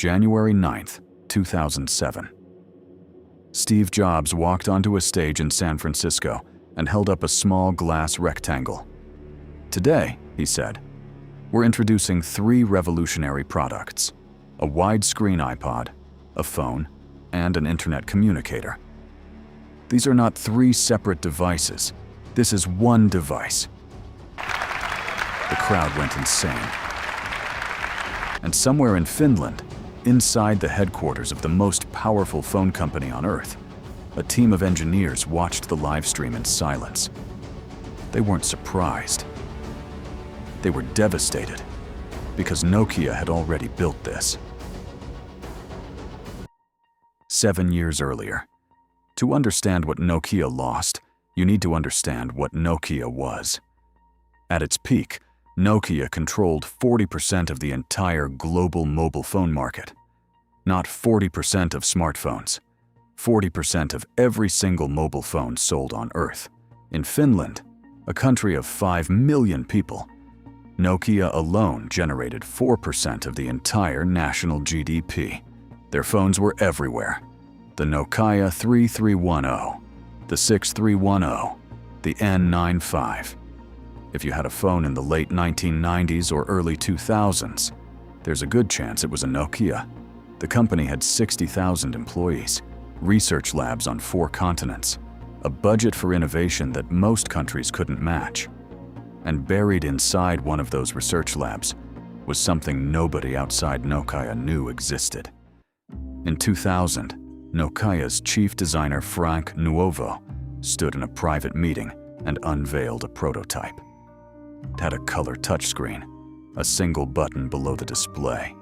January 9th, 2007. Steve Jobs walked onto a stage in San Francisco and held up a small glass rectangle. "Today," he said, "we're introducing 3 revolutionary products: a widescreen iPod, a phone, and an internet communicator. These are not 3 separate devices. This is one device." The crowd went insane. And somewhere in Finland, inside the headquarters of the most powerful phone company on Earth, a team of engineers watched the live stream in silence. They weren't surprised. They were devastated, because Nokia had already built this. 7 years earlier. To understand what Nokia lost, you need to understand what Nokia was. At its peak, Nokia controlled 40% of the entire global mobile phone market. Not 40% of smartphones, 40% of every single mobile phone sold on Earth. In Finland, a country of 5 million people, Nokia alone generated 4% of the entire national GDP. Their phones were everywhere. The Nokia 3310, the 6310, the N95. If you had a phone in the late 1990s or early 2000s, there's a good chance it was a Nokia. The company had 60,000 employees, research labs on 4 continents, a budget for innovation that most countries couldn't match. And buried inside one of those research labs was something nobody outside Nokia knew existed. In 2000, Nokia's chief designer Frank Nuovo stood in a private meeting and unveiled a prototype. It had a color touchscreen, a single button below the display.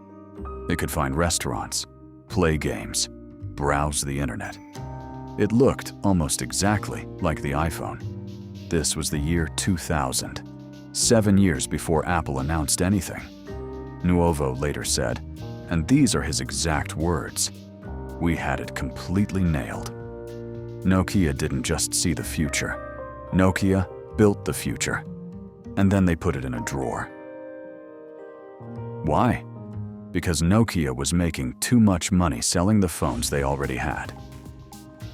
It could find restaurants, play games, browse the internet. It looked almost exactly like the iPhone. This was the year 2000, 7 years before Apple announced anything. Nuovo later said, and these are his exact words, "We had it completely nailed." Nokia didn't just see the future. Nokia built the future, and then they put it in a drawer. Why? Because Nokia was making too much money selling the phones they already had.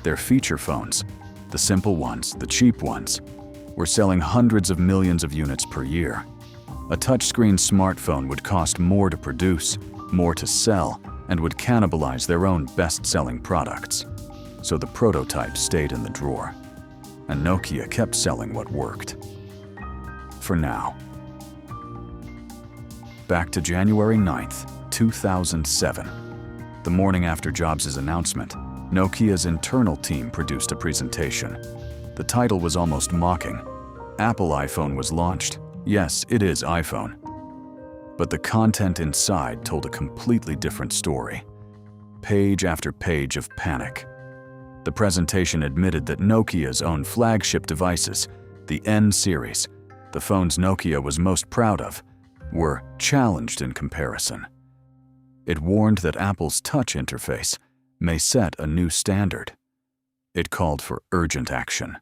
Their feature phones, the simple ones, the cheap ones, were selling hundreds of millions of units per year. A touchscreen smartphone would cost more to produce, more to sell, and would cannibalize their own best-selling products. So the prototype stayed in the drawer, and Nokia kept selling what worked. For now. Back to January 9th, 2007. The morning after Jobs' announcement, Nokia's internal team produced a presentation. The title was almost mocking. Apple iPhone was launched. Yes, it is iPhone. But the content inside told a completely different story. Page after page of panic. The presentation admitted that Nokia's own flagship devices, the N series, the phones Nokia was most proud of, were challenged in comparison. It warned that Apple's touch interface may set a new standard. It called for urgent action.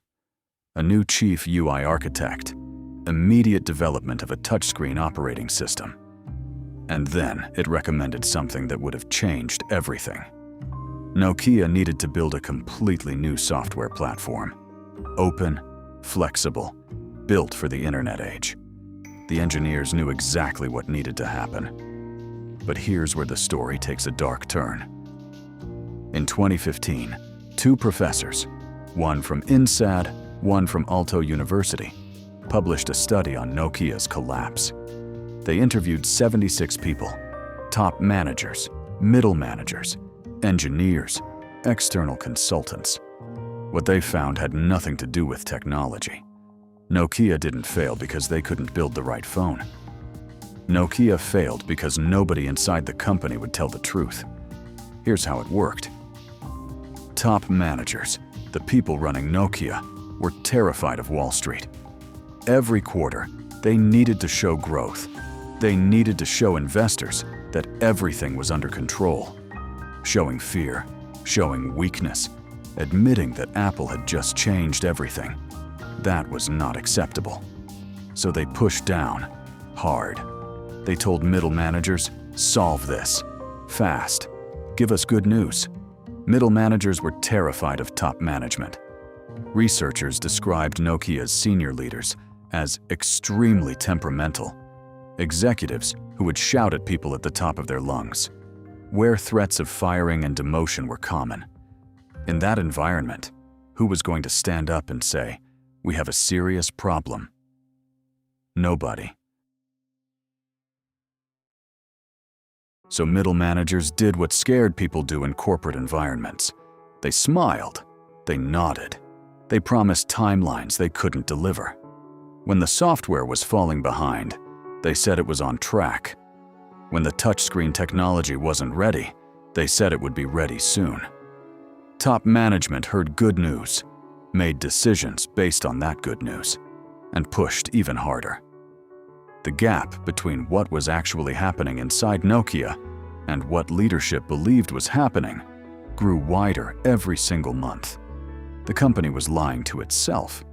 A new chief UI architect, immediate development of a touchscreen operating system. And then it recommended something that would have changed everything. Nokia needed to build a completely new software platform. Open, flexible, built for the internet age. The engineers knew exactly what needed to happen. But here's where the story takes a dark turn. In 2015, 2 professors, one from INSAD, one from Aalto University, published a study on Nokia's collapse. They interviewed 76 people, top managers, middle managers, engineers, external consultants. What they found had nothing to do with technology. Nokia didn't fail because they couldn't build the right phone. Nokia failed because nobody inside the company would tell the truth. Here's how it worked. Top managers, the people running Nokia, were terrified of Wall Street. Every quarter, they needed to show growth. They needed to show investors that everything was under control. Showing fear, showing weakness, admitting that Apple had just changed everything. That was not acceptable. So they pushed down, hard. They told middle managers, solve this. Fast. Give us good news. Middle managers were terrified of top management. Researchers described Nokia's senior leaders as extremely temperamental, executives who would shout at people at the top of their lungs, where threats of firing and demotion were common. In that environment, who was going to stand up and say, "We have a serious problem"? Nobody. So middle managers did what scared people do in corporate environments. They smiled. They nodded. They promised timelines they couldn't deliver. When the software was falling behind, they said it was on track. When the touchscreen technology wasn't ready, they said it would be ready soon. Top management heard good news, made decisions based on that good news, and pushed even harder. The gap between what was actually happening inside Nokia and what leadership believed was happening grew wider every single month. The company was lying to itself,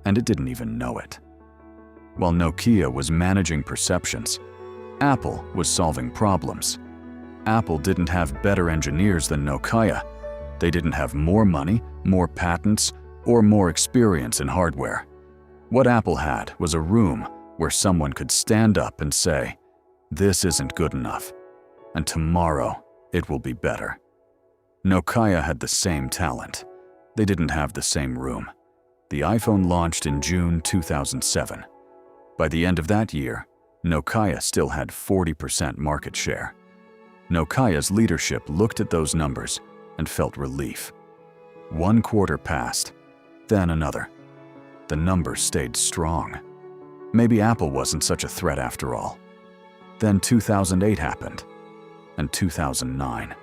and it didn't even know it. While Nokia was managing perceptions, Apple was solving problems. Apple didn't have better engineers than Nokia. They didn't have more money, more patents, or more experience in hardware. What Apple had was a room where someone could stand up and say, "This isn't good enough, and tomorrow it will be better." Nokia had the same talent. They didn't have the same room. The iPhone launched in June 2007. By the end of that year, Nokia still had 40% market share. Nokia's leadership looked at those numbers and felt relief. One quarter passed, then another. The numbers stayed strong. Maybe Apple wasn't such a threat after all. Then 2008 happened, and 2009.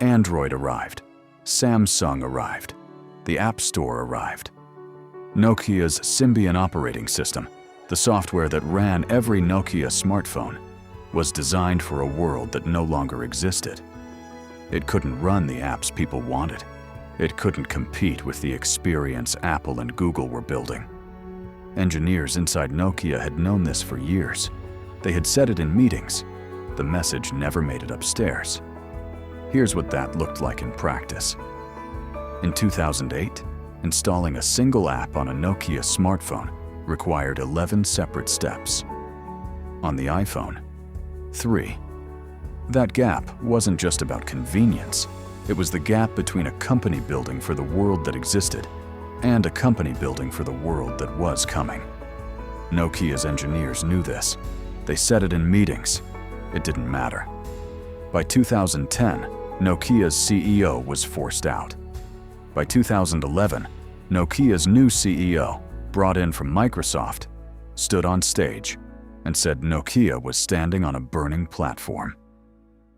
Android arrived. Samsung arrived. The App Store arrived. Nokia's Symbian operating system, the software that ran every Nokia smartphone, was designed for a world that no longer existed. It couldn't run the apps people wanted. It couldn't compete with the experience Apple and Google were building. Engineers inside Nokia had known this for years. They had said it in meetings. The message never made it upstairs. Here's what that looked like in practice. In 2008, installing a single app on a Nokia smartphone required 11 separate steps. On the iPhone, 3. That gap wasn't just about convenience. It was the gap between a company building for the world that existed and a company building for the world that was coming. Nokia's engineers knew this. They said it in meetings. It didn't matter. By 2010, Nokia's CEO was forced out. By 2011, Nokia's new CEO, brought in from Microsoft, stood on stage and said Nokia was standing on a burning platform.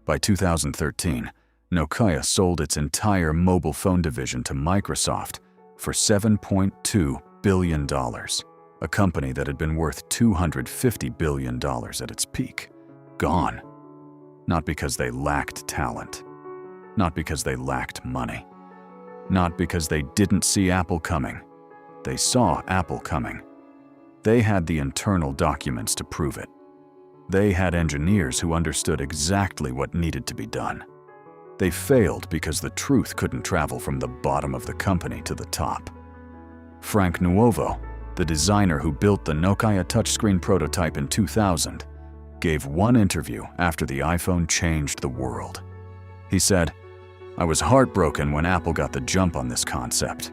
By 2013, Nokia sold its entire mobile phone division to Microsoft for $7.2 billion, a company that had been worth $250 billion at its peak. Gone. Not because they lacked talent. Not because they lacked money. Not because they didn't see Apple coming. They saw Apple coming. They had the internal documents to prove it. They had engineers who understood exactly what needed to be done. They failed because the truth couldn't travel from the bottom of the company to the top. Frank Nuovo, the designer who built the Nokia touchscreen prototype in 2000, gave one interview after the iPhone changed the world. He said, "I was heartbroken when Apple got the jump on this concept.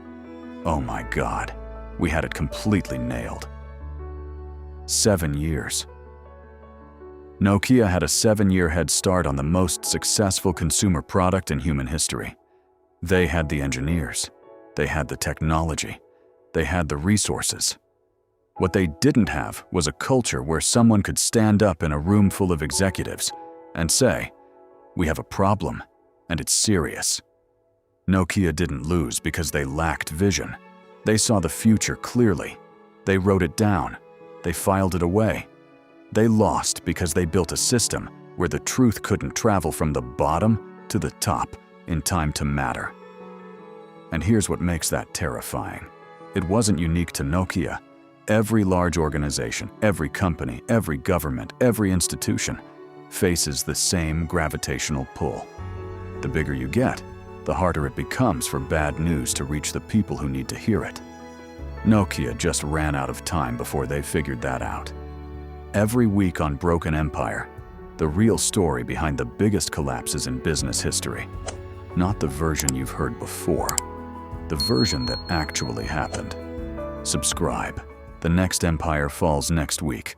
Oh my God, we had it completely nailed." 7 years. Nokia had a 7-year head start on the most successful consumer product in human history. They had the engineers. They had the technology. They had the resources. What they didn't have was a culture where someone could stand up in a room full of executives and say, "We have a problem, and it's serious." Nokia didn't lose because they lacked vision. They saw the future clearly. They wrote it down. They filed it away. They lost because they built a system where the truth couldn't travel from the bottom to the top in time to matter. And here's what makes that terrifying. It wasn't unique to Nokia. Every large organization, every company, every government, every institution faces the same gravitational pull. The bigger you get, the harder it becomes for bad news to reach the people who need to hear it. Nokia just ran out of time before they figured that out. Every week on Broken Empire, the real story behind the biggest collapses in business history. Not the version you've heard before, the version that actually happened. Subscribe. The next empire falls next week.